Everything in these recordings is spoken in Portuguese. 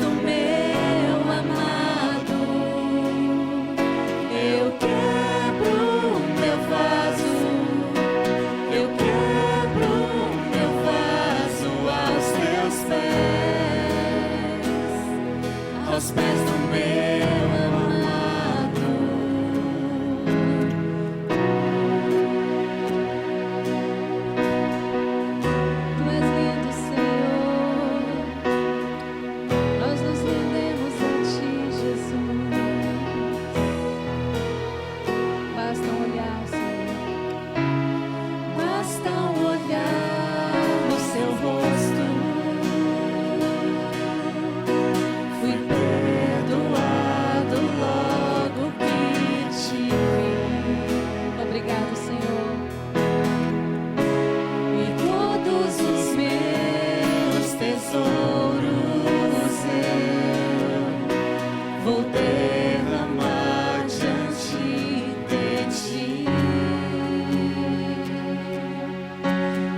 do meu amado. Eu quebro meu vaso, eu quebro meu vaso aos teus pés, aos pés do meu amado. Tu és lindo, Senhor. Nós nos rendemos a Ti, Jesus. Basta um olhar, Senhor. Basta um olhar no Seu rosto. Fui perdoado logo que te vi. Obrigado, Senhor. E todos os meus tesouros eu vou derramar diante de Ti.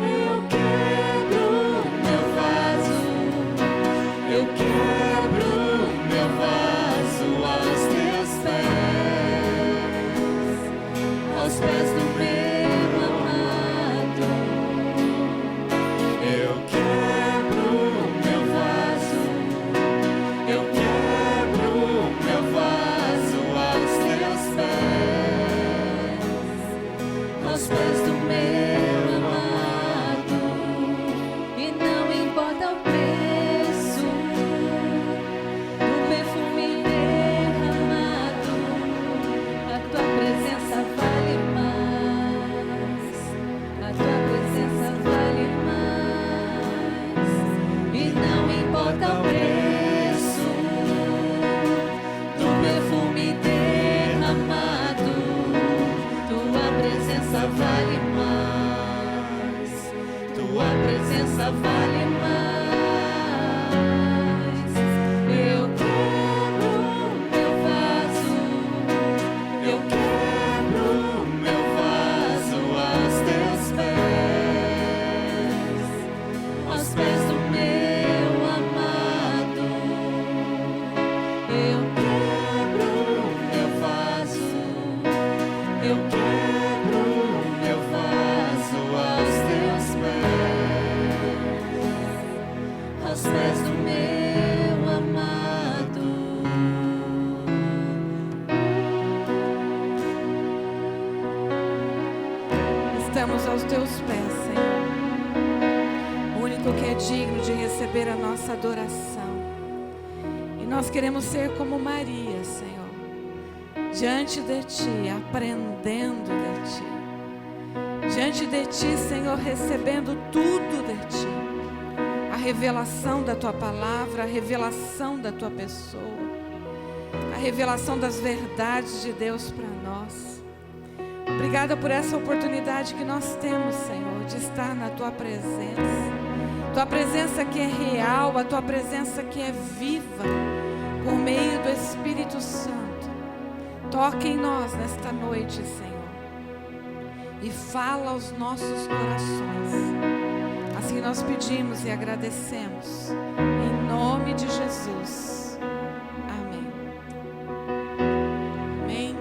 Eu quebro meu vaso, eu quebro meu vaso aos teus pés do meu amado. Eu quebro meu vaso, eu quebro meu vaso aos teus pés do meu amado. E não importa o preço do perfume derramado, a tua presença vale mais, a tua presença vale mais. E não importa o preço do perfume derramado, tua presença vale mais, tua presença vale mais. Eu quebro meu vaso, eu quebro meu vaso aos teus pés do meu amado. Eu quebro meu vaso, eu quebro meu vaso aos teus pés do meu amado. Estamos aos teus pés, Senhor. O único que é digno de receber a nossa adoração. E nós queremos ser como Maria, Senhor, diante de Ti, aprendendo de Ti. Diante de Ti, Senhor, recebendo tudo de Ti. A revelação da Tua palavra, a revelação da Tua pessoa, a revelação das verdades de Deus para nós. Obrigada por essa oportunidade que nós temos, Senhor, de estar na Tua presença. Tua presença que é real, a Tua presença que é viva, por meio do Espírito Santo. Toque em nós nesta noite, Senhor, e fala aos nossos corações. Assim nós pedimos e agradecemos, em nome de Jesus. Amém. Amém.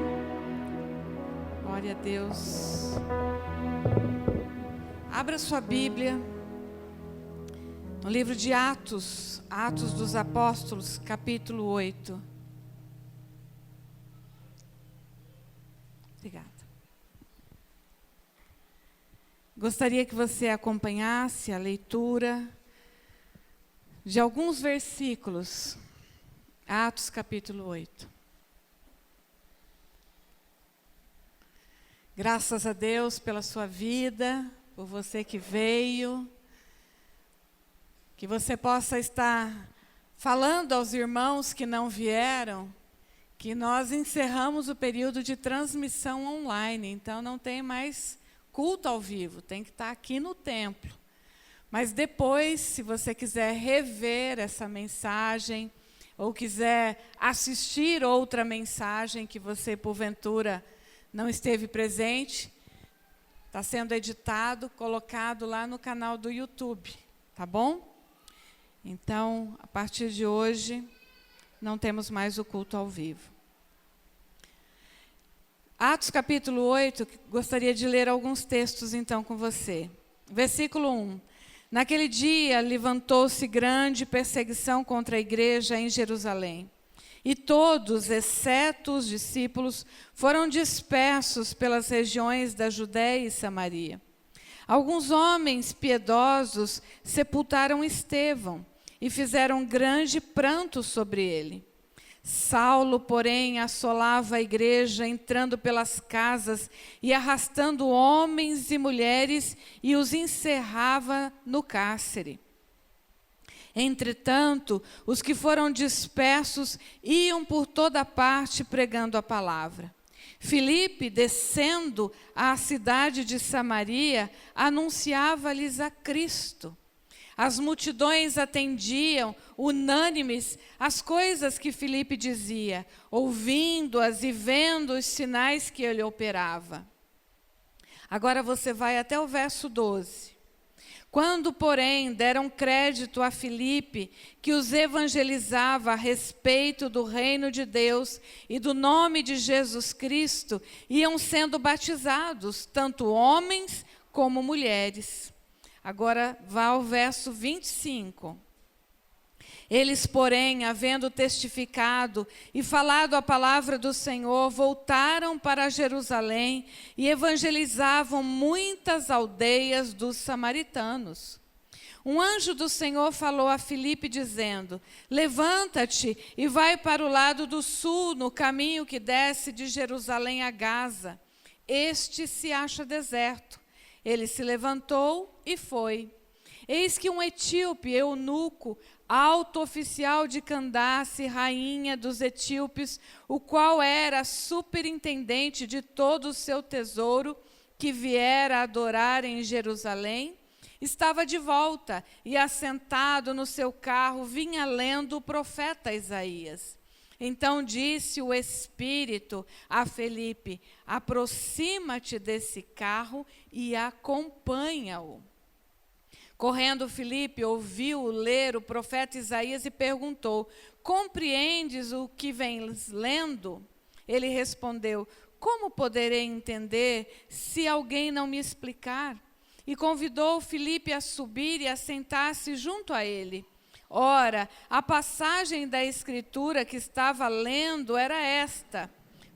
Glória a Deus. Abra sua Bíblia no livro de Atos, Atos dos Apóstolos, capítulo 8. Obrigada. Gostaria que você acompanhasse a leitura de alguns versículos, Atos capítulo 8. Graças a Deus pela sua vida, por você que veio, que você possa estar falando aos irmãos que não vieram, que nós encerramos o período de transmissão online, então não tem mais culto ao vivo, tem que estar aqui no templo. Mas depois, se você quiser rever essa mensagem, ou quiser assistir outra mensagem que você, porventura, não esteve presente, está sendo editado, colocado lá no canal do YouTube, tá bom? Então, a partir de hoje, não temos mais o culto ao vivo. Atos capítulo 8, gostaria de ler alguns textos então com você. Versículo 1. Naquele dia levantou-se grande perseguição contra a igreja em Jerusalém. E todos, exceto os discípulos, foram dispersos pelas regiões da Judéia e Samaria. Alguns homens piedosos sepultaram Estevão e fizeram grande pranto sobre ele. Saulo, porém, assolava a igreja, entrando pelas casas e arrastando homens e mulheres, e os encerrava no cárcere. Entretanto, os que foram dispersos iam por toda parte pregando a palavra. Filipe, descendo à cidade de Samaria, anunciava-lhes a Cristo. As multidões atendiam, unânimes, às coisas que Filipe dizia, ouvindo-as e vendo os sinais que ele operava. Agora você vai até o verso 12. Quando, porém, deram crédito a Filipe, que os evangelizava a respeito do reino de Deus e do nome de Jesus Cristo, iam sendo batizados, tanto homens como mulheres. Agora vá ao verso 25. Eles, porém, havendo testificado e falado a palavra do Senhor, voltaram para Jerusalém e evangelizavam muitas aldeias dos samaritanos. Um anjo do Senhor falou a Filipe, dizendo: levanta-te e vai para o lado do sul, no caminho que desce de Jerusalém a Gaza. Este se acha deserto. Ele se levantou e foi. Eis que um etíope, eunuco, alto oficial de Candace, rainha dos etíopes, o qual era superintendente de todo o seu tesouro, que viera adorar em Jerusalém, estava de volta e, assentado no seu carro, vinha lendo o profeta Isaías. Então disse o Espírito a Filipe: aproxima-te desse carro e acompanha-o. Correndo Filipe, ouviu ler o profeta Isaías e perguntou: compreendes o que vens lendo? Ele respondeu: como poderei entender se alguém não me explicar? E convidou Filipe a subir e a sentar-se junto a ele. Ora, a passagem da Escritura que estava lendo era esta: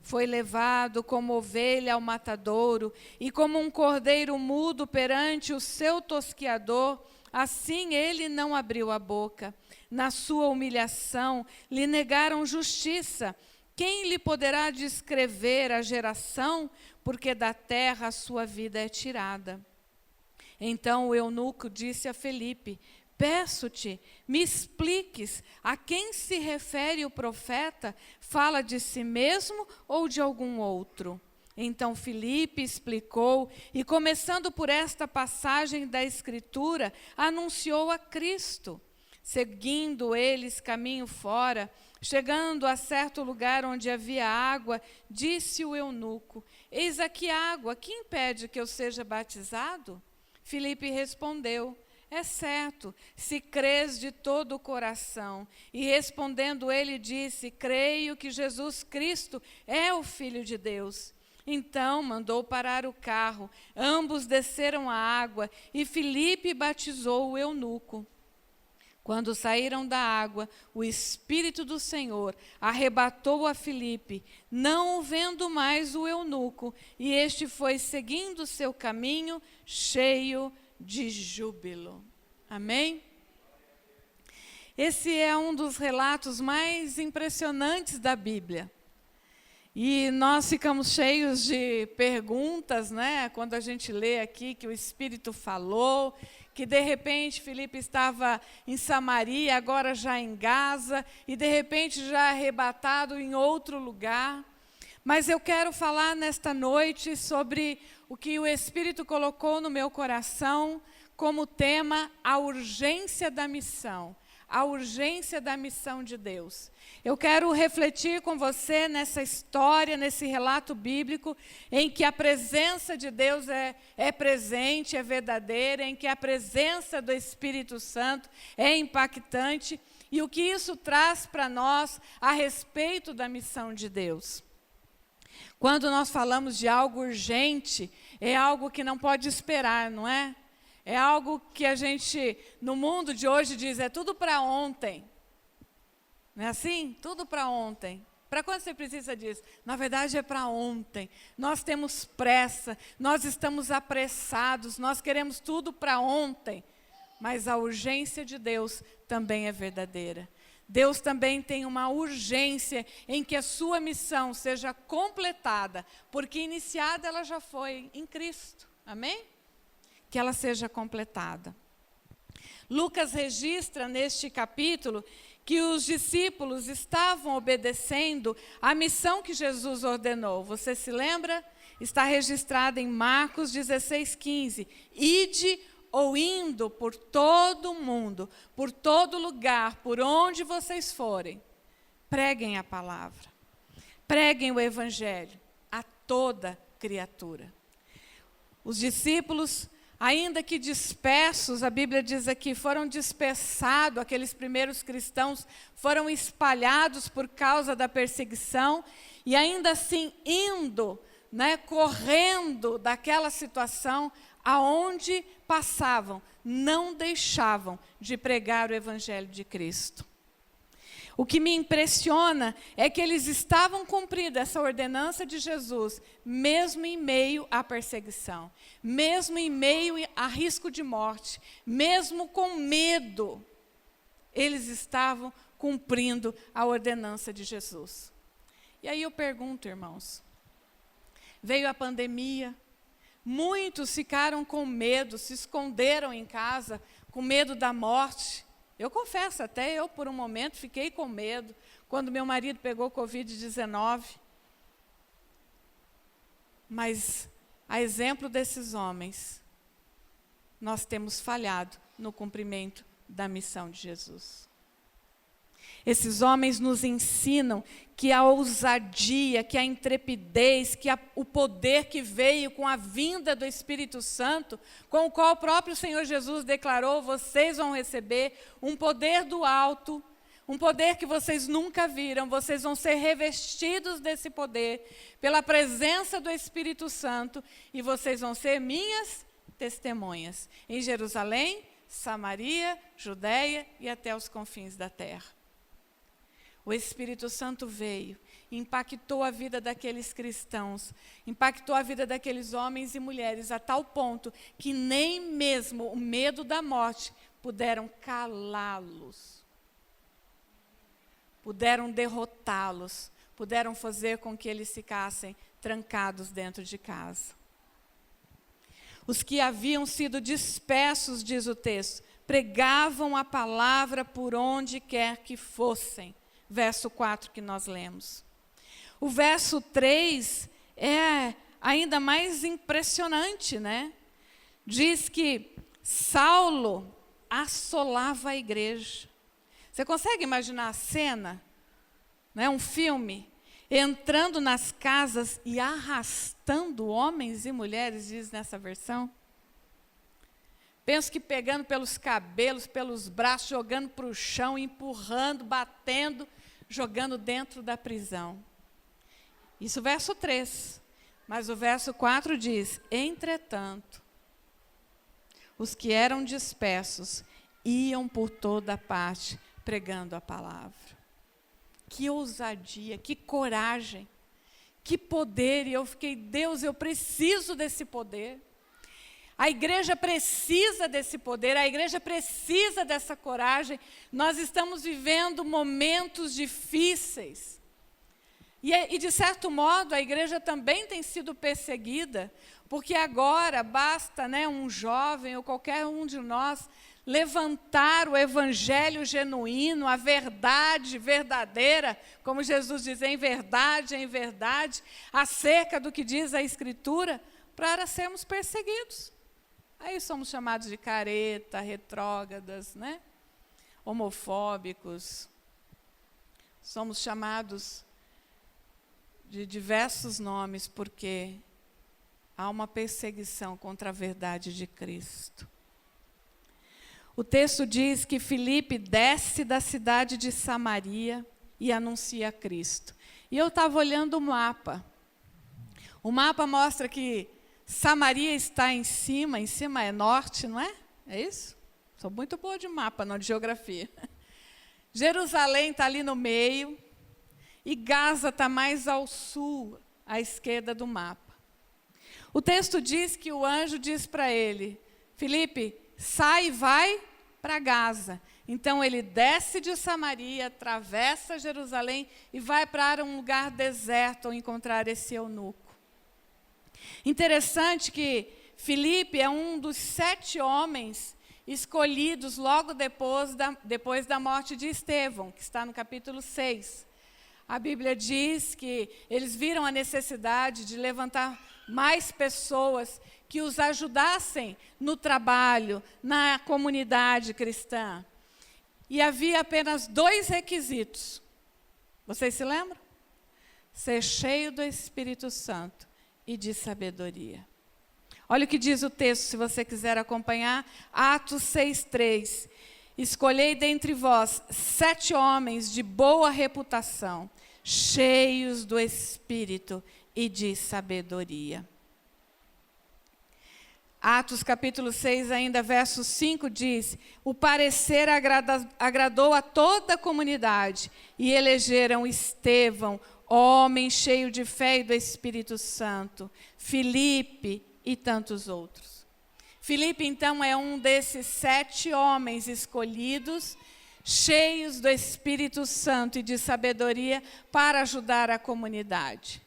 foi levado como ovelha ao matadouro, e como um cordeiro mudo perante o seu tosquiador, assim ele não abriu a boca. Na sua humilhação lhe negaram justiça. Quem lhe poderá descrever a geração? Porque da terra a sua vida é tirada. Então o eunuco disse a Filipe: peço-te, me expliques a quem se refere o profeta, fala de si mesmo ou de algum outro? Então Filipe explicou, e começando por esta passagem da Escritura, anunciou a Cristo. Seguindo eles caminho fora, chegando a certo lugar onde havia água, disse o eunuco: eis aqui água, que impede que eu seja batizado? Filipe respondeu: é certo, se crês de todo o coração. E respondendo ele disse: creio que Jesus Cristo é o Filho de Deus. Então mandou parar o carro, ambos desceram a água e Filipe batizou o eunuco. Quando saíram da água, o Espírito do Senhor arrebatou a Filipe, não o vendo mais o eunuco, e este foi seguindo seu caminho, cheio de júbilo. Amém? Esse é um dos relatos mais impressionantes da Bíblia. E nós ficamos cheios de perguntas, né? Quando a gente lê aqui que o Espírito falou, que de repente Filipe estava em Samaria, agora já em Gaza, e de repente já arrebatado em outro lugar. Mas eu quero falar nesta noite sobre o que o Espírito colocou no meu coração como tema: a urgência da missão. A urgência da missão de Deus. Eu quero refletir com você nessa história, nesse relato bíblico, em que a presença de Deus é presente, é verdadeira, em que a presença do Espírito Santo é impactante, e o que isso traz para nós a respeito da missão de Deus. Quando nós falamos de algo urgente, é algo que não pode esperar, não é? É algo que a gente, no mundo de hoje, diz, é tudo para ontem. Não é assim? Tudo para ontem. Para quando você precisa disso? Na verdade, é para ontem. Nós temos pressa, nós estamos apressados, nós queremos tudo para ontem. Mas a urgência de Deus também é verdadeira. Deus também tem uma urgência em que a sua missão seja completada, porque iniciada ela já foi em Cristo. Amém? Que ela seja completada. Lucas registra neste capítulo que os discípulos estavam obedecendo à missão que Jesus ordenou. Você se lembra? Está registrado em Marcos 16:15. Ide ou indo por todo o mundo, por todo lugar, por onde vocês forem, preguem a palavra, preguem o evangelho a toda criatura. Os discípulos, ainda que dispersos, a Bíblia diz aqui, foram dispersados, aqueles primeiros cristãos foram espalhados por causa da perseguição, e ainda assim indo, correndo daquela situação, aonde passavam, não deixavam de pregar o evangelho de Cristo. O que me impressiona é que eles estavam cumprindo essa ordenança de Jesus, mesmo em meio à perseguição, mesmo em meio a risco de morte, mesmo com medo, eles estavam cumprindo a ordenança de Jesus. E aí eu pergunto, irmãos, veio a pandemia, muitos ficaram com medo, se esconderam em casa, com medo da morte. Eu confesso, até eu por um momento fiquei com medo, quando meu marido pegou Covid-19. Mas, a exemplo desses homens, nós temos falhado no cumprimento da missão de Jesus. Esses homens nos ensinam que a ousadia, que a intrepidez, que o poder que veio com a vinda do Espírito Santo, com o qual o próprio Senhor Jesus declarou, vocês vão receber um poder do alto, um poder que vocês nunca viram, vocês vão ser revestidos desse poder, pela presença do Espírito Santo, e vocês vão ser minhas testemunhas, em Jerusalém, Samaria, Judeia e até os confins da terra. O Espírito Santo veio, impactou a vida daqueles cristãos, impactou a vida daqueles homens e mulheres, a tal ponto que nem mesmo o medo da morte puderam calá-los, puderam derrotá-los, puderam fazer com que eles ficassem trancados dentro de casa. Os que haviam sido dispersos, diz o texto, pregavam a palavra por onde quer que fossem. Verso 4 que nós lemos. O verso 3 é ainda mais impressionante, Diz que Saulo assolava a igreja. Você consegue imaginar a cena? Um filme, entrando nas casas e arrastando homens e mulheres, diz nessa versão. Penso que pegando pelos cabelos, pelos braços, jogando para o chão, empurrando, batendo, jogando dentro da prisão. Isso o verso 3. Mas o verso 4 diz, entretanto, os que eram dispersos iam por toda parte pregando a palavra. Que ousadia, que coragem, que poder. E eu fiquei, Deus, eu preciso desse poder. A igreja precisa desse poder, a igreja precisa dessa coragem. Nós estamos vivendo momentos difíceis. E de certo modo, a igreja também tem sido perseguida, porque agora basta um jovem ou qualquer um de nós levantar o evangelho genuíno, a verdade verdadeira, como Jesus diz, em verdade, acerca do que diz a Escritura, para sermos perseguidos. Aí somos chamados de careta, retrógradas, homofóbicos. Somos chamados de diversos nomes, porque há uma perseguição contra a verdade de Cristo. O texto diz que Filipe desce da cidade de Samaria e anuncia Cristo. E eu estava olhando o mapa. O mapa mostra que Samaria está em cima é norte, não é? É isso? Sou muito boa de mapa, não de geografia. Jerusalém está ali no meio e Gaza está mais ao sul, à esquerda do mapa. O texto diz que o anjo diz para ele, Filipe, sai e vai para Gaza. Então ele desce de Samaria, atravessa Jerusalém e vai para um lugar deserto ao encontrar esse eunuco. Interessante que Filipe é um dos 7 homens escolhidos logo depois da morte de Estevão, que está no capítulo 6. A Bíblia diz que eles viram a necessidade de levantar mais pessoas que os ajudassem no trabalho, na comunidade cristã. E havia apenas 2 requisitos. Vocês se lembram? Ser cheio do Espírito Santo e de sabedoria. Olha o que diz o texto, se você quiser acompanhar. Atos 6:3. Escolhei dentre vós 7 homens de boa reputação, cheios do Espírito e de sabedoria. Atos capítulo 6, ainda verso 5 diz, o parecer agradou a toda a comunidade e elegeram Estevão, homem cheio de fé e do Espírito Santo, Filipe e tantos outros. Filipe, então, é um desses 7 homens escolhidos, cheios do Espírito Santo e de sabedoria para ajudar a comunidade.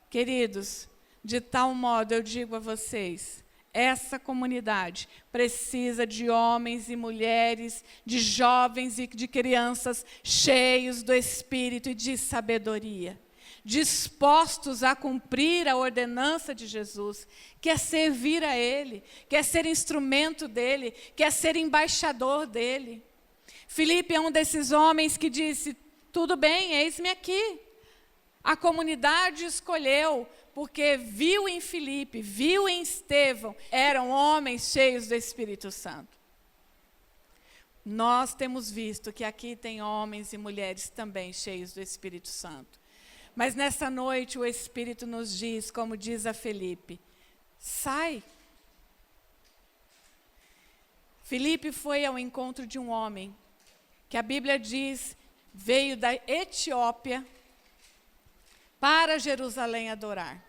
Queridos, de tal modo eu digo a vocês, essa comunidade precisa de homens e mulheres, de jovens e de crianças cheios do Espírito e de sabedoria, dispostos a cumprir a ordenança de Jesus, quer servir a Ele, quer ser instrumento dEle, quer ser embaixador dEle. Filipe é um desses homens que disse, tudo bem, eis-me aqui. A comunidade escolheu, porque viu em Filipe, viu em Estevão, eram homens cheios do Espírito Santo. Nós temos visto que aqui tem homens e mulheres também cheios do Espírito Santo. Mas nessa noite o Espírito nos diz, como diz a Filipe, sai. Filipe foi ao encontro de um homem, que a Bíblia diz, veio da Etiópia para Jerusalém adorar.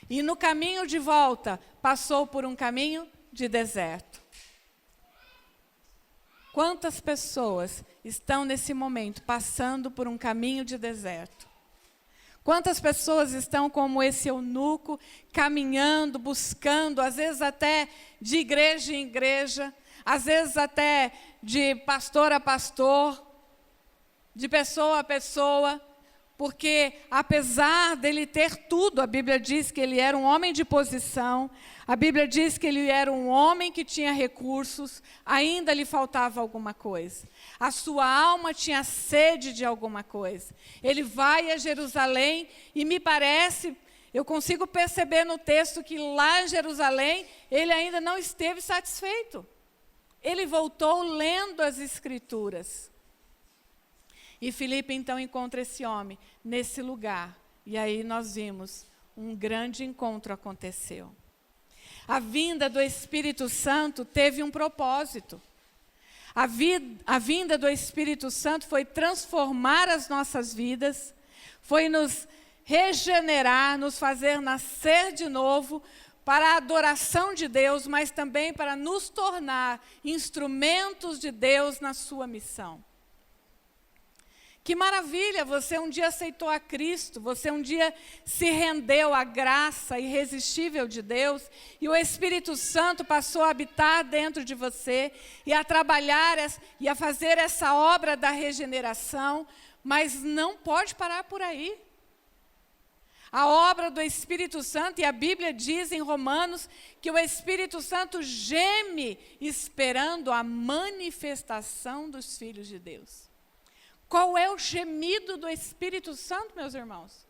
E no caminho de volta, passou por um caminho de deserto. Quantas pessoas estão nesse momento passando por um caminho de deserto? Quantas pessoas estão como esse eunuco, caminhando, buscando, às vezes até de igreja em igreja, às vezes até de pastor a pastor, de pessoa a pessoa, porque apesar dele ter tudo, a Bíblia diz que ele era um homem de posição, a Bíblia diz que ele era um homem que tinha recursos, ainda lhe faltava alguma coisa. A sua alma tinha sede de alguma coisa. Ele vai a Jerusalém e me parece, eu consigo perceber no texto que lá em Jerusalém, ele ainda não esteve satisfeito. Ele voltou lendo as Escrituras. E Filipe então encontra esse homem nesse lugar. E aí nós vimos, um grande encontro aconteceu. A vinda do Espírito Santo teve um propósito. A vinda do Espírito Santo foi transformar as nossas vidas, foi nos regenerar, nos fazer nascer de novo para a adoração de Deus, mas também para nos tornar instrumentos de Deus na sua missão. Que maravilha, você um dia aceitou a Cristo, você um dia se rendeu à graça irresistível de Deus, e o Espírito Santo passou a habitar dentro de você, e a trabalhar e a fazer essa obra da regeneração, mas não pode parar por aí. A obra do Espírito Santo, e a Bíblia diz em Romanos, que o Espírito Santo geme esperando a manifestação dos filhos de Deus. Qual é o gemido do Espírito Santo, meus irmãos?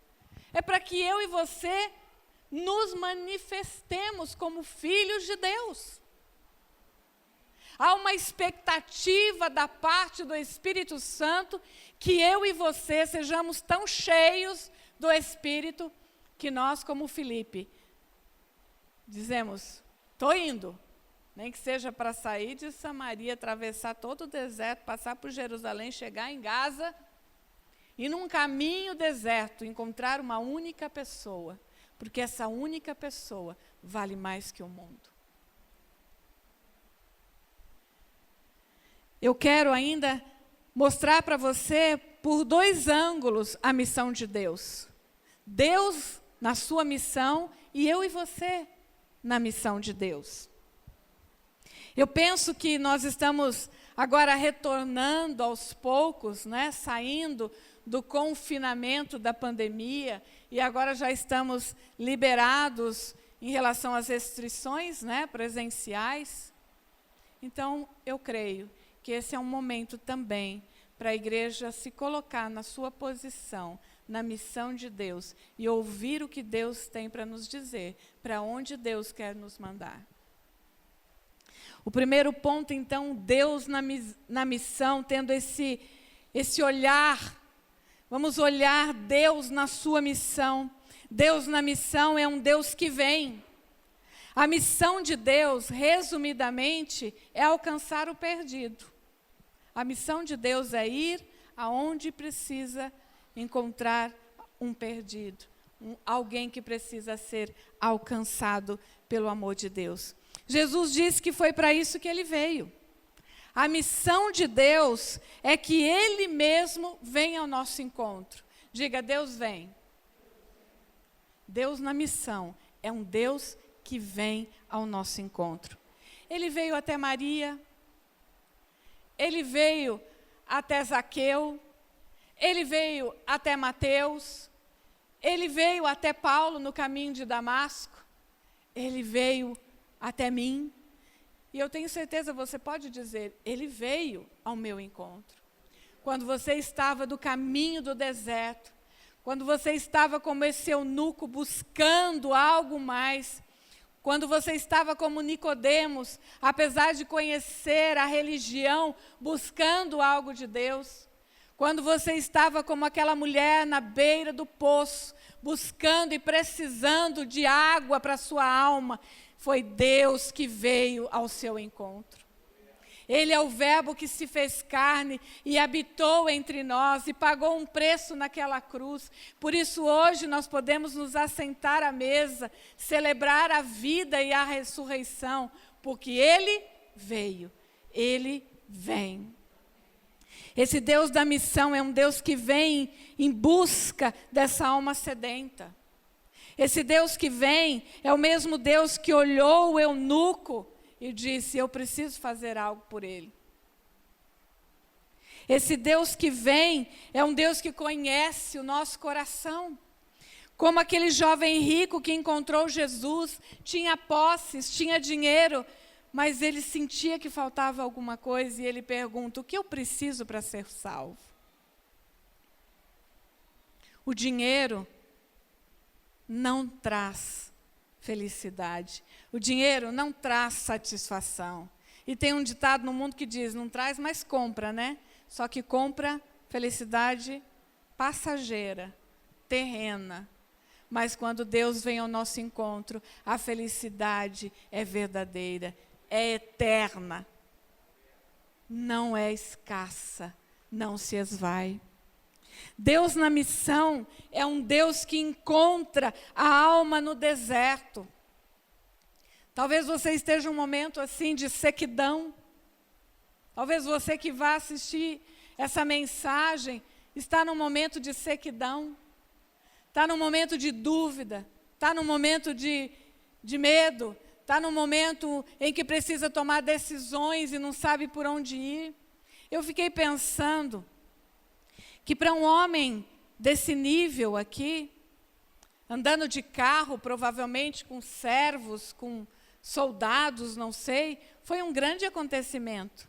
É para que eu e você nos manifestemos como filhos de Deus. Há uma expectativa da parte do Espírito Santo que eu e você sejamos tão cheios do Espírito que nós, como Filipe, dizemos, estou indo. Nem que seja para sair de Samaria, atravessar todo o deserto, passar por Jerusalém, chegar em Gaza e num caminho deserto encontrar uma única pessoa, porque essa única pessoa vale mais que o mundo. Eu quero ainda mostrar para você, por 2 ângulos, a missão de Deus. Deus na sua missão e eu e você na missão de Deus. Eu penso que nós estamos agora retornando aos poucos, né, saindo do confinamento da pandemia, e agora já estamos liberados em relação às restrições, né, presenciais. Então, eu creio que esse é um momento também para a igreja se colocar na sua posição, na missão de Deus, e ouvir o que Deus tem para nos dizer, para onde Deus quer nos mandar. O primeiro ponto, então, Deus na missão, tendo esse olhar. Vamos olhar Deus na sua missão. Deus na missão é um Deus que vem. A missão de Deus, resumidamente, é alcançar o perdido. A missão de Deus é ir aonde precisa encontrar um perdido, alguém que precisa ser alcançado pelo amor de Deus. Jesus disse que foi para isso que ele veio. A missão de Deus é que Ele mesmo venha ao nosso encontro. Diga, Deus vem. Deus na missão é um Deus que vem ao nosso encontro. Ele veio até Maria, Ele veio até Zaqueu, Ele veio até Mateus, Ele veio até Paulo no caminho de Damasco, Ele veio até mim. E eu tenho certeza, você pode dizer, Ele veio ao meu encontro. Quando você estava do caminho do deserto, quando você estava como esse eunuco buscando algo mais, quando você estava como Nicodemos, apesar de conhecer a religião, buscando algo de Deus, quando você estava como aquela mulher na beira do poço, buscando e precisando de água para a sua alma, foi Deus que veio ao seu encontro. Ele é o Verbo que se fez carne e habitou entre nós e pagou um preço naquela cruz. Por isso hoje nós podemos nos assentar à mesa, celebrar a vida e a ressurreição, porque Ele veio, Ele vem. Esse Deus da missão é um Deus que vem em busca dessa alma sedenta. Esse Deus que vem é o mesmo Deus que olhou o eunuco e disse, eu preciso fazer algo por ele. Esse Deus que vem é um Deus que conhece o nosso coração. Como aquele jovem rico que encontrou Jesus, tinha posses, tinha dinheiro, mas ele sentia que faltava alguma coisa e ele pergunta, o que eu preciso para ser salvo? O dinheiro não traz felicidade. O dinheiro não traz satisfação. E tem um ditado no mundo que diz, não traz, mas compra, né? Só que compra felicidade passageira, terrena. Mas quando Deus vem ao nosso encontro, a felicidade é verdadeira, é eterna. Não é escassa, não se esvai. Deus na missão é um Deus que encontra a alma no deserto. Talvez você esteja num momento assim de sequidão. Talvez você que vá assistir essa mensagem está num momento de sequidão. Está num momento de dúvida. Está num momento de medo. Está num momento em que precisa tomar decisões e não sabe por onde ir. Eu fiquei pensando que para um homem desse nível aqui, andando de carro, provavelmente com servos, com soldados, não sei, foi um grande acontecimento.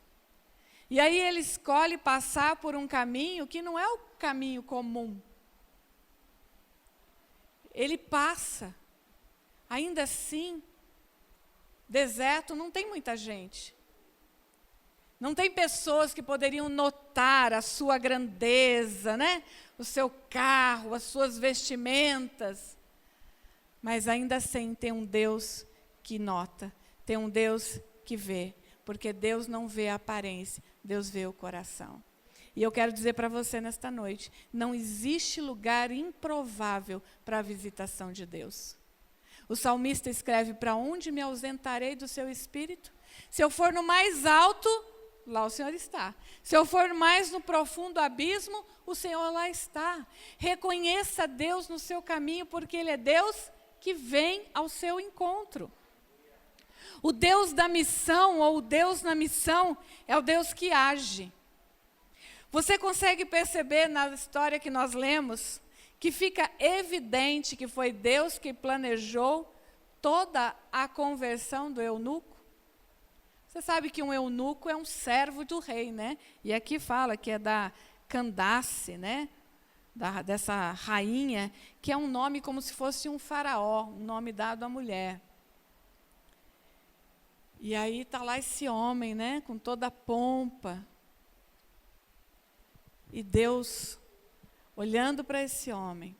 E aí ele escolhe passar por um caminho que não é o caminho comum. Ele passa. Ainda assim, deserto não tem muita gente. Não tem pessoas que poderiam notar a sua grandeza, né? O seu carro, as suas vestimentas. Mas ainda assim tem um Deus que nota, tem um Deus que vê. Porque Deus não vê a aparência, Deus vê o coração. E eu quero dizer para você nesta noite, não existe lugar improvável para a visitação de Deus. O salmista escreve, para onde me ausentarei do seu espírito? Se eu for no mais alto, lá o Senhor está. Se eu for mais no profundo abismo, o Senhor lá está. Reconheça Deus no seu caminho, porque Ele é Deus que vem ao seu encontro. O Deus da missão, ou o Deus na missão, é o Deus que age. Você consegue perceber na história que nós lemos, que fica evidente que foi Deus que planejou toda a conversão do eunuco? Você sabe que um eunuco é um servo do rei, né? E aqui fala que é da Candace, né? Dessa rainha, que é um nome como se fosse um faraó, um nome dado à mulher. E aí está lá esse homem, né? Com toda a pompa. E Deus, olhando para esse homem,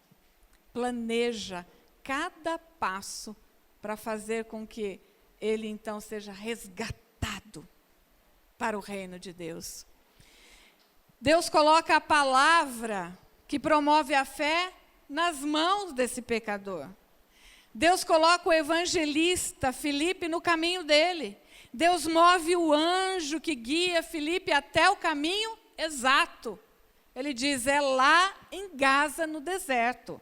planeja cada passo para fazer com que ele então seja resgatado para o reino de Deus. Deus coloca a palavra que promove a fé nas mãos desse pecador. Deus coloca o evangelista Filipe no caminho dele. Deus move o anjo que guia Filipe até o caminho exato. Ele diz, é lá em Gaza, no deserto.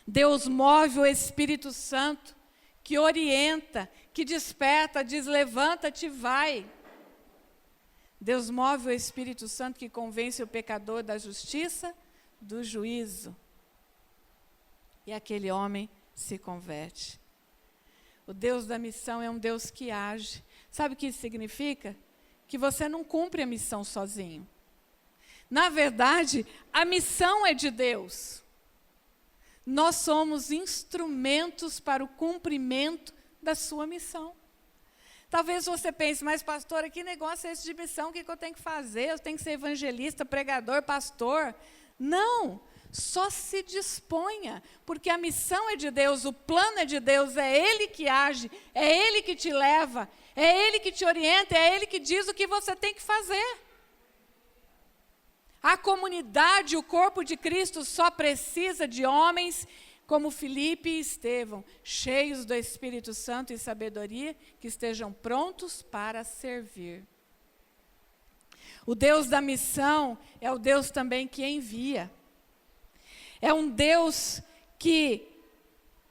Deus move o Espírito Santo, que orienta, que desperta, diz, levanta-te, vai. Deus move o Espírito Santo, que convence o pecador da justiça, do juízo. E aquele homem se converte. O Deus da missão é um Deus que age. Sabe o que isso significa? Que você não cumpre a missão sozinho. Na verdade, a missão é de Deus. Nós somos instrumentos para o cumprimento da sua missão. Talvez você pense, mas pastora, que negócio é esse de missão? O que eu tenho que fazer? Eu tenho que ser evangelista, pregador, pastor? Não, só se disponha, porque a missão é de Deus, o plano é de Deus, é Ele que age, é Ele que te leva, é Ele que te orienta, é Ele que diz o que você tem que fazer. A comunidade, o corpo de Cristo só precisa de homens como Filipe e Estevão, cheios do Espírito Santo e sabedoria, que estejam prontos para servir. O Deus da missão é o Deus também que envia. É um Deus que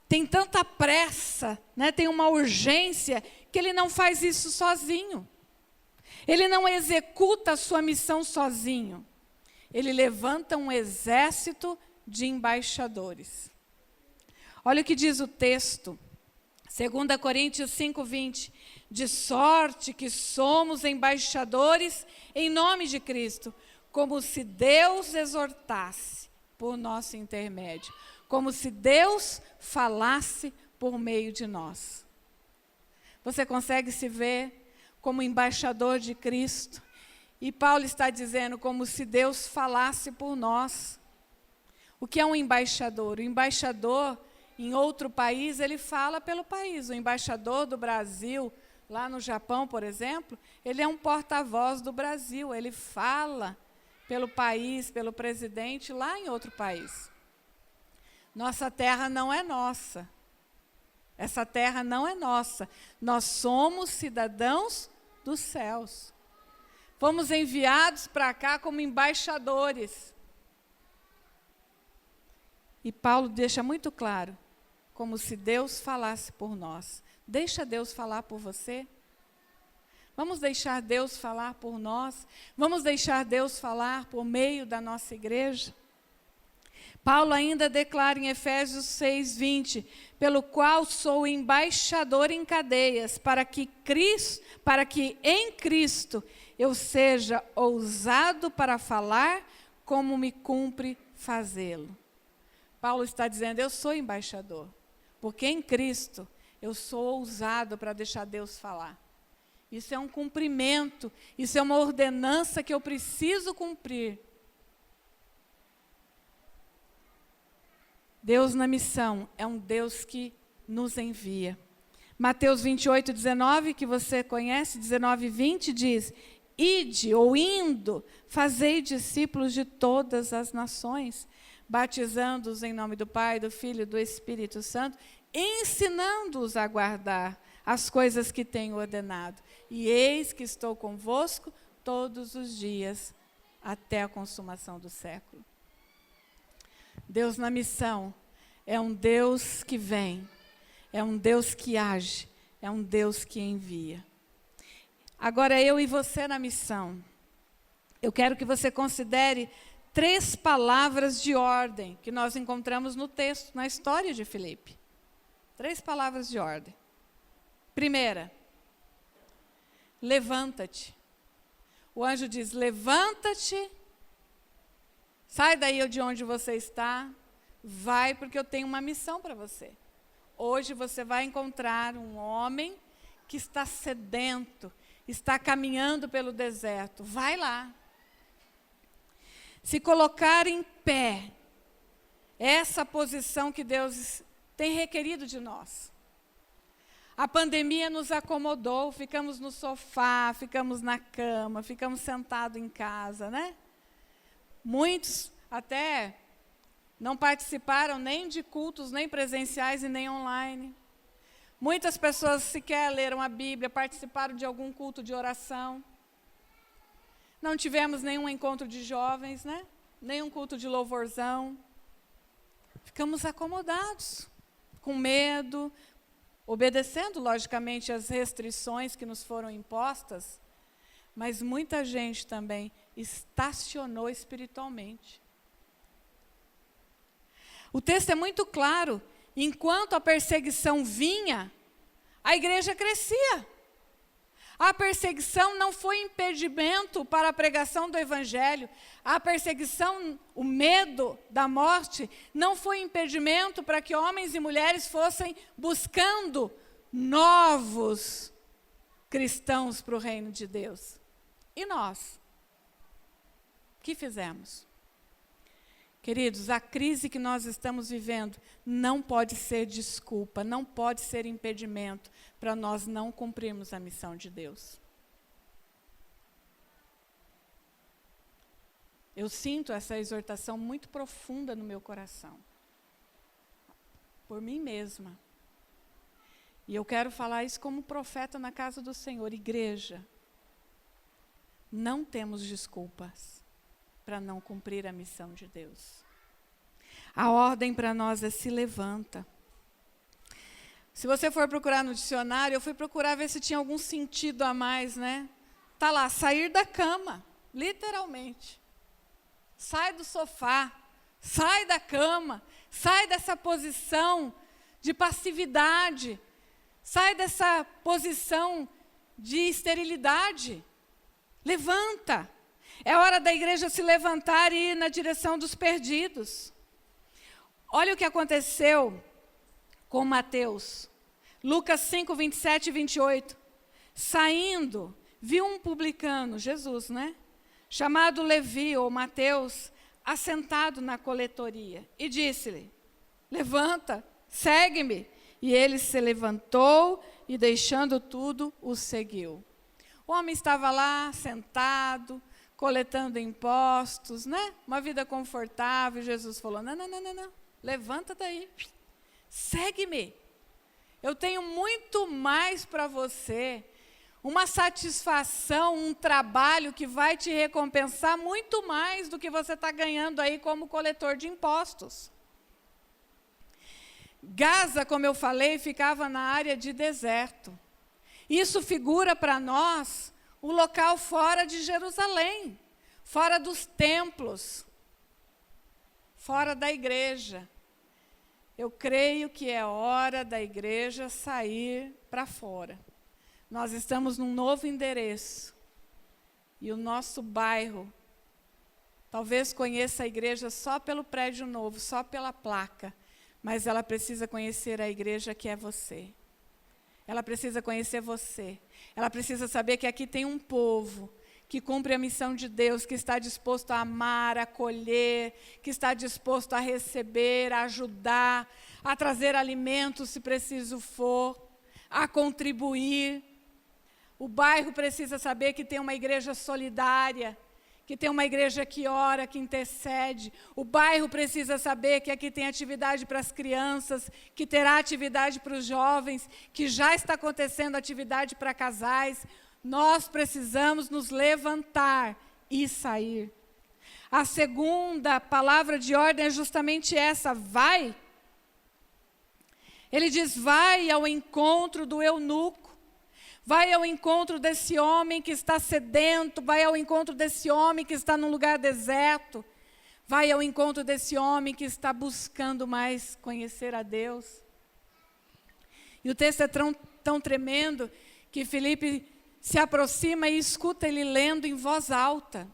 tem tanta pressa, né, tem uma urgência, que Ele não faz isso sozinho. Ele não executa a sua missão sozinho. Ele levanta um exército de embaixadores. Olha o que diz o texto, 2 Coríntios 5:20. De sorte que somos embaixadores em nome de Cristo, como se Deus exortasse por nosso intermédio, como se Deus falasse por meio de nós. Você consegue se ver como embaixador de Cristo? E Paulo está dizendo como se Deus falasse por nós. O que é um embaixador? O embaixador em outro país, ele fala pelo país. O embaixador do Brasil, lá no Japão, por exemplo, ele é um porta-voz do Brasil. Ele fala pelo país, pelo presidente, lá em outro país. Nossa terra não é nossa. Essa terra não é nossa. Nós somos cidadãos dos céus. Fomos enviados para cá como embaixadores. E Paulo deixa muito claro, como se Deus falasse por nós. Deixa Deus falar por você. Vamos deixar Deus falar por nós. Vamos deixar Deus falar por meio da nossa igreja. Paulo ainda declara em Efésios 6:20, pelo qual sou embaixador em cadeias, para que em Cristo eu seja ousado para falar como me cumpre fazê-lo. Paulo está dizendo, eu sou embaixador, porque em Cristo eu sou ousado para deixar Deus falar. Isso é um cumprimento, isso é uma ordenança que eu preciso cumprir. Deus na missão é um Deus que nos envia. Mateus 28, 19, que você conhece, 19 e 20, diz: ide, ou indo, fazei discípulos de todas as nações, batizando-os em nome do Pai, do Filho e do Espírito Santo, ensinando-os a guardar as coisas que tenho ordenado. E eis que estou convosco todos os dias, até a consumação do século. Deus na missão é um Deus que vem, é um Deus que age, é um Deus que envia. Agora, eu e você na missão, eu quero que você considere 3 palavras de ordem que nós encontramos no texto, na história de Filipe. 3 palavras de ordem. Primeira, levanta-te. O anjo diz: levanta-te, sai daí de onde você está, vai, porque eu tenho uma missão para você. Hoje você vai encontrar um homem que está sedento, está caminhando pelo deserto. Vai lá. Se colocar em pé, essa posição que Deus tem requerido de nós. A pandemia nos acomodou, ficamos no sofá, ficamos na cama, ficamos sentados em casa, né? Muitos até não participaram nem de cultos, nem presenciais e nem online. Muitas pessoas sequer leram a Bíblia, participaram de algum culto de oração. Não tivemos nenhum encontro de jovens, né? Nenhum culto de louvorzão. Ficamos acomodados, com medo, obedecendo, logicamente, as restrições que nos foram impostas, mas muita gente também estacionou espiritualmente. O texto é muito claro. Enquanto a perseguição vinha, a igreja crescia. A perseguição não foi impedimento para a pregação do evangelho. A perseguição, o medo da morte, não foi impedimento para que homens e mulheres fossem buscando novos cristãos para o reino de Deus. E nós? O que fizemos? Queridos, a crise que nós estamos vivendo não pode ser desculpa, não pode ser impedimento para nós não cumprirmos a missão de Deus. Eu sinto essa exortação muito profunda no meu coração, por mim mesma. E eu quero falar isso como profeta na casa do Senhor. Igreja, não temos desculpas para não cumprir a missão de Deus. A ordem para nós é: se levanta. Se você for procurar no dicionário, eu fui procurar ver se tinha algum sentido a mais, né? Tá lá, sair da cama, literalmente. Sai do sofá, sai da cama, sai dessa posição de passividade, sai dessa posição de esterilidade. Levanta. É hora da igreja se levantar e ir na direção dos perdidos. Olha o que aconteceu com Mateus. Lucas 5, 27 e 28. Saindo, viu um publicano, Jesus, né? Chamado Levi, ou Mateus, assentado na coletoria. E disse-lhe: levanta, segue-me. E ele se levantou e, deixando tudo, o seguiu. O homem estava lá, sentado, coletando impostos, né? Uma vida confortável. Jesus falou: não. Levanta daí, segue-me. Eu tenho muito mais para você. Uma satisfação, um trabalho que vai te recompensar muito mais do que você está ganhando aí como coletor de impostos. Gaza, como eu falei, ficava na área de deserto. Isso figura para nós o local fora de Jerusalém, fora dos templos, fora da igreja. Eu creio que é hora da igreja sair para fora. Nós estamos num novo endereço. E o nosso bairro, talvez conheça a igreja só pelo prédio novo, só pela placa. Mas ela precisa conhecer a igreja que é você. Ela precisa conhecer você. Ela precisa saber que aqui tem um povo que cumpre a missão de Deus, que está disposto a amar, a acolher, que está disposto a receber, a ajudar, a trazer alimento se preciso for, a contribuir. O bairro precisa saber que tem uma igreja solidária, que tem uma igreja que ora, que intercede. O bairro precisa saber que aqui tem atividade para as crianças, que terá atividade para os jovens, que já está acontecendo atividade para casais. Nós precisamos nos levantar e sair. A segunda palavra de ordem é justamente essa: vai. Ele diz: vai ao encontro do eunuco. Vai ao encontro desse homem que está sedento, vai ao encontro desse homem que está num lugar deserto, vai ao encontro desse homem que está buscando mais conhecer a Deus. E o texto é tão tremendo que Filipe se aproxima e escuta ele lendo em voz alta.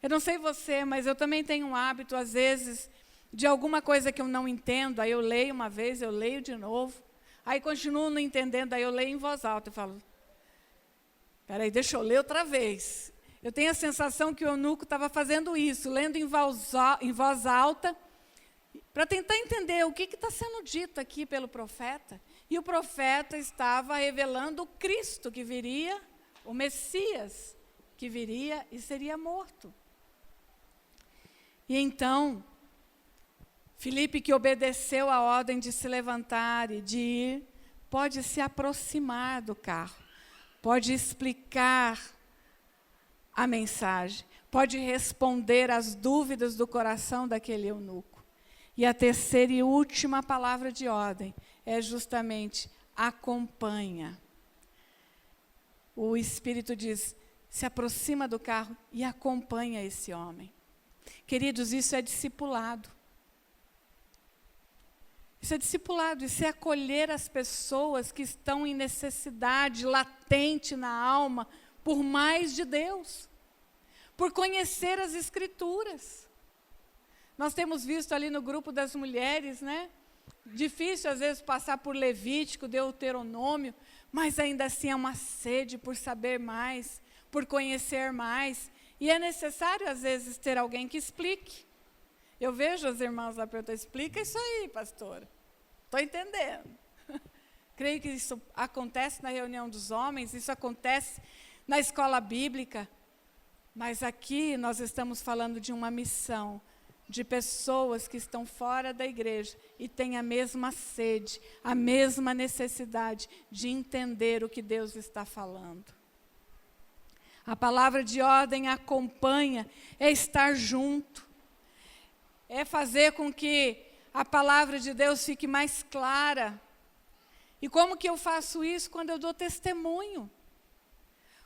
Eu não sei você, mas eu também tenho um hábito, às vezes, de alguma coisa que eu não entendo, aí eu leio uma vez, eu leio de novo. Aí continuo não entendendo, aí eu leio em voz alta e falo, peraí, deixa eu ler outra vez. Eu tenho a sensação que o eunuco estava fazendo isso, lendo em voz alta, para tentar entender o que está sendo dito aqui pelo profeta. E o profeta estava revelando o Cristo que viria, o Messias que viria e seria morto. E então, Filipe, que obedeceu a ordem de se levantar e de ir, pode se aproximar do carro, pode explicar a mensagem, pode responder às dúvidas do coração daquele eunuco. E a terceira e última palavra de ordem é justamente acompanha. O Espírito diz, se aproxima do carro e acompanha esse homem. Queridos, isso é discipulado. Isso é discipulado, isso é acolher as pessoas que estão em necessidade latente na alma por mais de Deus, por conhecer as Escrituras. Nós temos visto ali no grupo das mulheres, né? Difícil às vezes passar por Levítico, Deuteronômio, mas ainda assim é uma sede por saber mais, por conhecer mais. E é necessário às vezes ter alguém que explique. Eu vejo as irmãs lá perguntando, explica isso aí, pastora. Estou entendendo. Creio que isso acontece na reunião dos homens, isso acontece na escola bíblica. Mas aqui nós estamos falando de uma missão, de pessoas que estão fora da igreja e têm a mesma sede, a mesma necessidade de entender o que Deus está falando. A palavra de ordem acompanha, é estar junto. É fazer com que a palavra de Deus fique mais clara. E como que eu faço isso? Quando eu dou testemunho.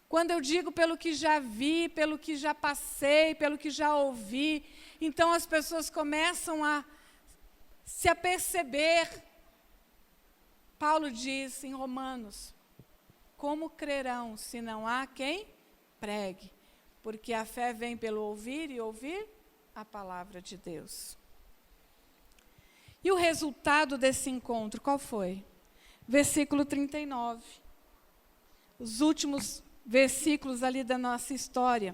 Quando eu digo pelo que já vi, pelo que já passei, pelo que já ouvi. Então as pessoas começam a se aperceber. Paulo diz em Romanos, como crerão se não há quem pregue? Porque a fé vem pelo ouvir e ouvir a palavra de Deus. E o resultado desse encontro, qual foi? Versículo 39. Os últimos versículos ali da nossa história.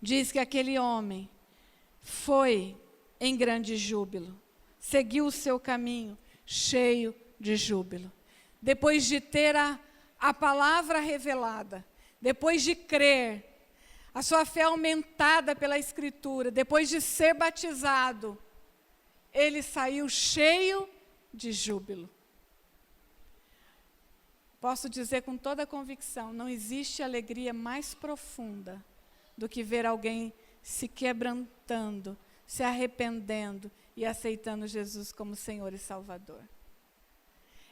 Diz que aquele homem foi em grande júbilo, seguiu o seu caminho cheio de júbilo. Depois de ter a palavra revelada, depois de crer, a sua fé aumentada pela Escritura, depois de ser batizado, ele saiu cheio de júbilo. Posso dizer com toda a convicção, não existe alegria mais profunda do que ver alguém se quebrantando, se arrependendo e aceitando Jesus como Senhor e Salvador.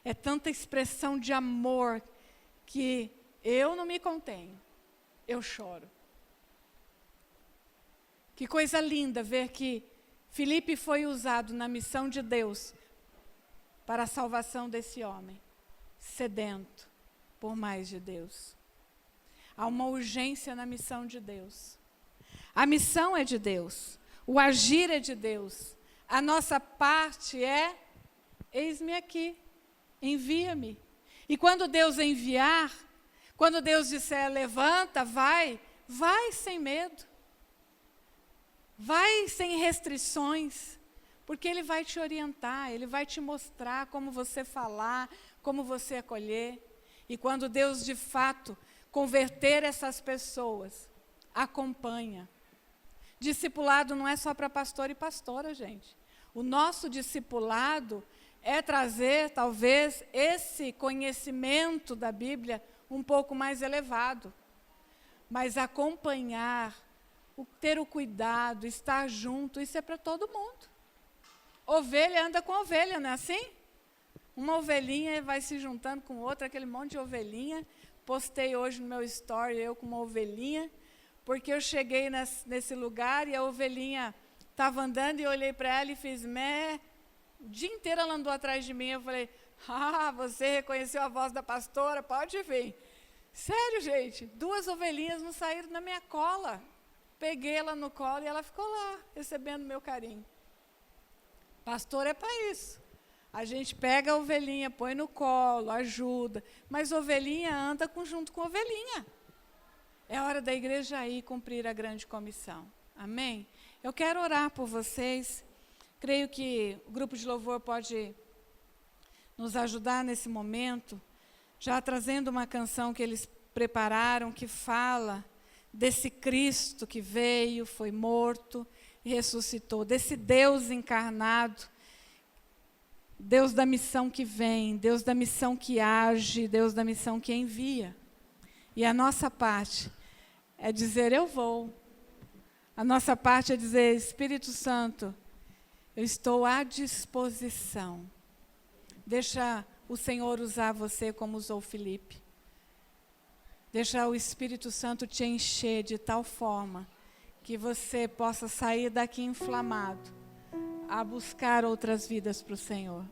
É tanta expressão de amor que eu não me contenho, eu choro. Que coisa linda ver que Filipe foi usado na missão de Deus para a salvação desse homem, sedento por mais de Deus. Há uma urgência na missão de Deus. A missão é de Deus, o agir é de Deus. A nossa parte é, eis-me aqui, envia-me. E quando Deus enviar, quando Deus disser, levanta, vai sem medo. Vai sem restrições, porque Ele vai te orientar, Ele vai te mostrar como você falar, como você acolher. E quando Deus, de fato, converter essas pessoas, acompanha. Discipulado não é só para pastor e pastora, gente. O nosso discipulado é trazer, talvez, esse conhecimento da Bíblia um pouco mais elevado. Mas acompanhar, ter o cuidado, estar junto, isso é para todo mundo. Ovelha anda com ovelha, não é assim? Uma ovelhinha vai se juntando com outra, aquele monte de ovelhinha. Postei hoje no meu story, eu com uma ovelhinha, porque eu cheguei nesse lugar e a ovelhinha estava andando e eu olhei para ela e fiz mé. O dia inteiro ela andou atrás de mim. Eu falei, você reconheceu a voz da pastora? Pode vir. Sério, gente, 2 ovelhinhas não saíram na minha cola. Peguei ela no colo e ela ficou lá, recebendo meu carinho. Pastor é para isso. A gente pega a ovelhinha, põe no colo, ajuda. Mas ovelhinha anda junto com ovelhinha. É hora da igreja ir cumprir a grande comissão. Amém? Eu quero orar por vocês. Creio que o grupo de louvor pode nos ajudar nesse momento, já trazendo uma canção que eles prepararam, que fala desse Cristo que veio, foi morto e ressuscitou, desse Deus encarnado, Deus da missão que vem, Deus da missão que age, Deus da missão que envia. E a nossa parte é dizer, eu vou. A nossa parte é dizer, Espírito Santo, eu estou à disposição. Deixa o Senhor usar você como usou Filipe. Deixa o Espírito Santo te encher de tal forma que você possa sair daqui inflamado a buscar outras vidas para o Senhor.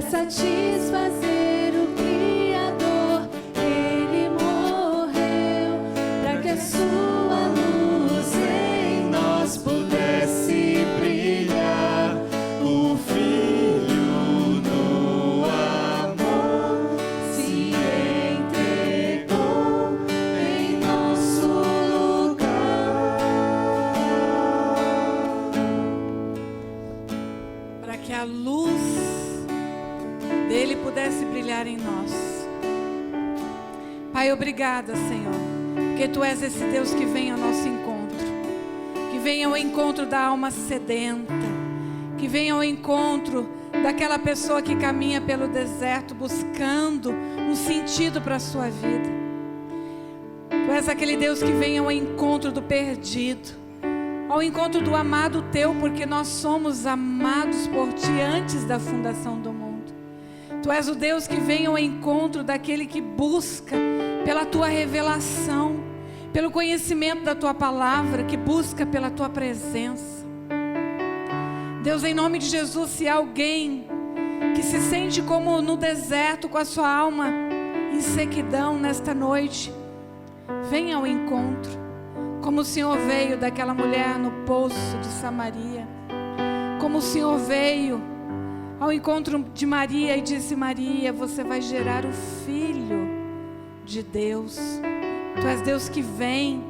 Satisfazer o Criador, Ele morreu para que a sua luz em nós pudesse brilhar. O Filho no amor se entregou em nosso lugar, para que a luz dele pudesse brilhar em nós. Pai, obrigada, Senhor, porque Tu és esse Deus que vem ao nosso encontro, que vem ao encontro da alma sedenta, que vem ao encontro daquela pessoa que caminha pelo deserto buscando um sentido para a sua vida. Tu és aquele Deus que vem ao encontro do perdido, ao encontro do amado Teu, porque nós somos amados por Ti antes da fundação do mundo. Tu és o Deus que vem ao encontro daquele que busca pela Tua revelação, pelo conhecimento da Tua palavra, que busca pela Tua presença. Deus, em nome de Jesus, se alguém que se sente como no deserto com a sua alma em sequidão nesta noite, venha ao encontro, como o Senhor veio daquela mulher no poço de Samaria, como o Senhor veio ao encontro de Maria e disse: Maria, você vai gerar o Filho de Deus. Tu és Deus que vem,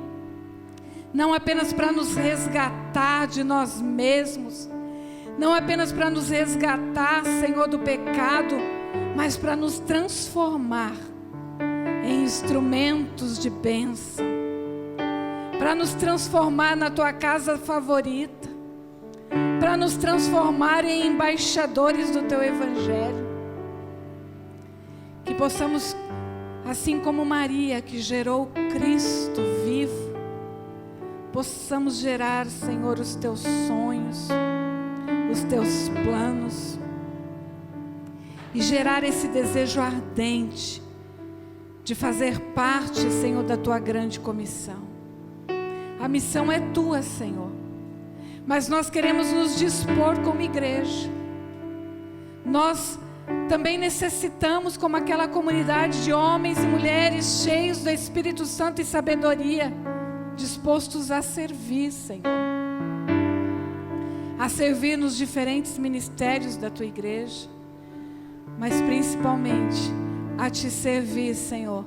não apenas para nos resgatar de nós mesmos, não apenas para nos resgatar, Senhor, do pecado, mas para nos transformar em instrumentos de bênção, para nos transformar na tua casa favorita, para nos transformar em embaixadores do teu evangelho. Que possamos, assim como Maria, que gerou Cristo vivo, possamos gerar, Senhor, os teus sonhos, os teus planos, e gerar esse desejo ardente de fazer parte, Senhor, da tua grande comissão. A missão é tua, Senhor, mas nós queremos nos dispor como igreja. Nós também necessitamos, como aquela comunidade de homens e mulheres cheios do Espírito Santo e sabedoria, dispostos a servir, Senhor, a servir nos diferentes ministérios da tua igreja, mas principalmente a te servir, Senhor,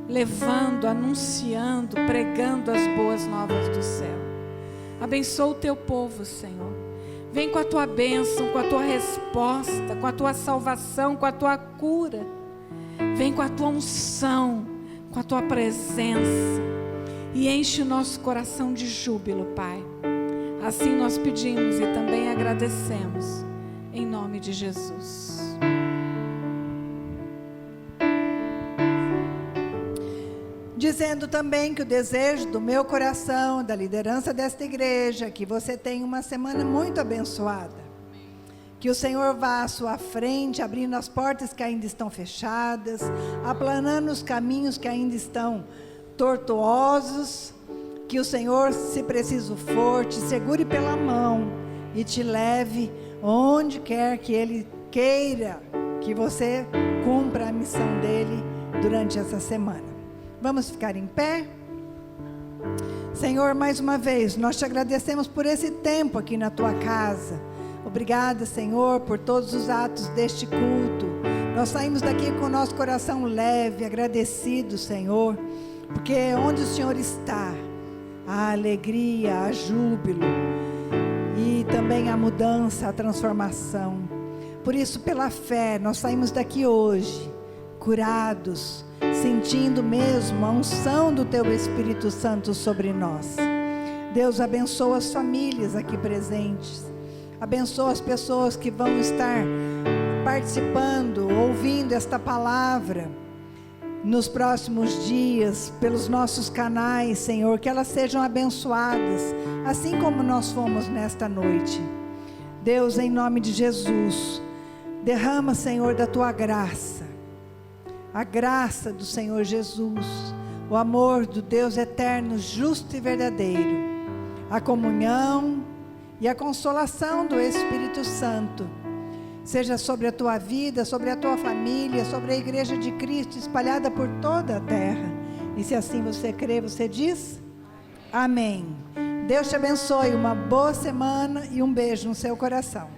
levando, anunciando, pregando as boas novas do céu. Abençoa o teu povo, Senhor. Vem com a tua bênção, com a tua resposta, com a tua salvação, com a tua cura. Vem com a tua unção, com a tua presença, e enche o nosso coração de júbilo, Pai. Assim nós pedimos e também agradecemos, em nome de Jesus. Dizendo também que o desejo do meu coração, da liderança desta igreja, é que você tenha uma semana muito abençoada. Que o Senhor vá à sua frente, abrindo as portas que ainda estão fechadas, aplanando os caminhos que ainda estão tortuosos. Que o Senhor, se preciso for, te segure pela mão e te leve onde quer que Ele queira que você cumpra a missão dEle durante essa semana. Vamos ficar em pé? Senhor, mais uma vez, nós te agradecemos por esse tempo aqui na tua casa. Obrigada, Senhor, por todos os atos deste culto. Nós saímos daqui com o nosso coração leve, agradecido, Senhor, porque onde o Senhor está, a alegria, a júbilo e também a mudança, a transformação. Por isso, pela fé, nós saímos daqui hoje, curados, sentindo mesmo a unção do teu Espírito Santo sobre nós. Deus, abençoa as famílias aqui presentes, abençoa as pessoas que vão estar participando, ouvindo esta palavra nos próximos dias, pelos nossos canais, Senhor, que elas sejam abençoadas, assim como nós fomos nesta noite. Deus, em nome de Jesus, derrama, Senhor, da tua graça, a graça do Senhor Jesus, o amor do Deus eterno, justo e verdadeiro, a comunhão e a consolação do Espírito Santo, seja sobre a tua vida, sobre a tua família, sobre a igreja de Cristo espalhada por toda a terra. E se assim você crê, você diz? Amém. Deus te abençoe, uma boa semana e um beijo no seu coração.